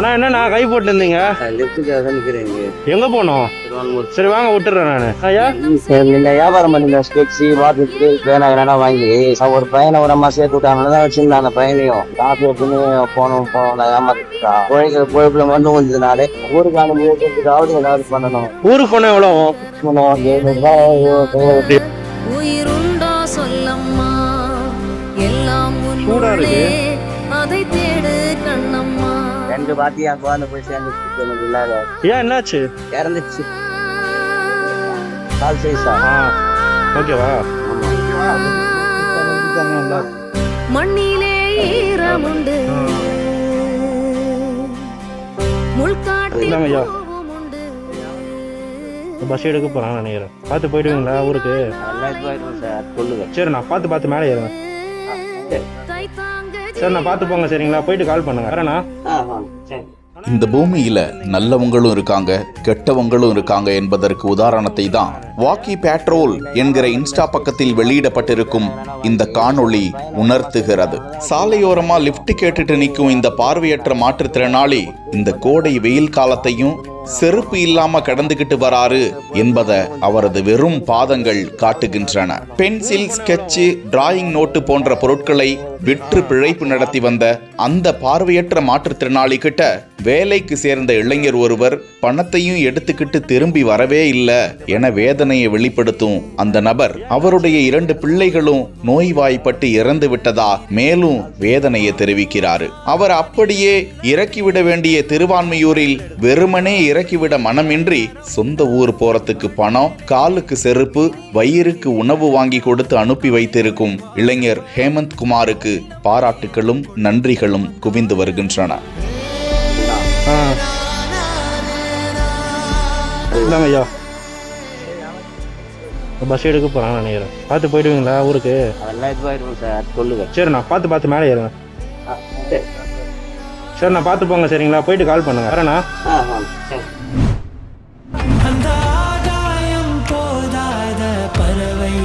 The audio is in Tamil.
அண்ணா என்னண்ணா கை போட்டு இருந்தீங்க? எங்க போனோம்? சரி வாங்க விட்டுறேன் நானு. ஐயா வியாபாரம் பண்ணி ஸ்கெட்சி வாட்டுக்கு வேணா வாங்கி ஒரு பையனை ஒரு அம்மா சேர்த்து விட்டாங்கன்னு வச்சிருந்தேன். அந்த பையனையும் காசு எடுத்துன்னு போனோம் ஏமாத்தா பொழுப்புல மட்டும் கொஞ்சனாலே ஊருக்கு அனுப்பிட்டு ஏதாவது பண்ணணும். ஊருக்கு போன எவ்வளவு? உயிருண்டா சொல்லம்மா எல்லாம் சூடா இருக்கு. அதை தேடு கண்ணம்மா. ரெண்டு பாத்தியா குழந்தை போய் சேர்ந்து இல்லாத ஏன் என்னாச்சு? இறந்துச்சு. கால் சைஸா? ஓகேவா? மண்ணிலே ஈரமுண்டு முள்காட்டில் உண்டு. பஸ் எடுக்க போறான் நினைக்கிறேன். பார்த்து போயிடுவீங்களா ஊருக்கு? சரி நான் பார்த்து மேலே ஏறுவேன். சரி நான் பார்த்து போங்க. சரிங்களா? போயிட்டு கால் பண்ணுங்க. வரேண்ணா. இந்த பூமியில நல்லவங்களும் இருக்காங்க, கெட்டவங்களும் இருக்காங்க என்பதற்கு உதாரணத்தை தான் வாக்கி பேட்ரோல் என்கிற இன்ஸ்டா பக்கத்தில் வெளியிடப்பட்டிருக்கும் இந்த காணொளி உணர்த்துகிறது. சாலையோரமா லிப்ட் கேட்டுட்டு நிற்கும் இந்த பார்வையற்ற மாற்றுத்திறனாளி இந்த கோடை வெயில் காலத்தையும் செருப்பு இல்லாம கடந்துகிட்டு வராரு என்பதை அவரது வெறும் பாதங்கள் காட்டுகின்றன. பென்சில், ஸ்கெட்சு, டிராயிங் நோட்டு போன்ற பொருட்களை விற்று பிழைப்பு நடத்தி வந்த அந்த பார்வையற்ற மாற்றுத்திறனாளி கிட்ட வேலைக்கு சேர்ந்த இளைஞர் ஒருவர் பணத்தையும் எடுத்துக்கிட்டு திரும்பி வரவே இல்லை என வேதனையை வெளிப்படுத்தும் அந்த நபர் அவருடைய 2 பிள்ளைகளும் நோய்வாய்ப்பட்டு இறந்து விட்டதா மேலும் வேதனையை தெரிவிக்கிறாரு. அவர் அப்படியே இறக்கிவிட வேண்டிய திருவான்மையூரில் வெறுமனே இறக்கிவிட மனமின்றி சொந்த ஊர் போறதுக்கு பணம், காலுக்கு செருப்பு, வயிறுக்கு உணவு வாங்கி கொடுத்து அனுப்பி வைத்திருக்கும் இளைஞர் ஹேமந்த் குமாருக்கு பாராட்டுகளும் நன்றிகளும் குவிந்து வருகின்றன. ஐயா பஸ் எடுக்க போறான் நினைக்கிறேன். பார்த்து போயிடுவீங்களா ஊருக்கு? சரி நான் பார்த்து மேலே ஏறுவேன். சரி நான் பார்த்து போங்க. சரிங்களா? போயிட்டு கால் பண்ணுங்க. வரேண்ணா. அந்த ஆகாயம் போதாத பறவை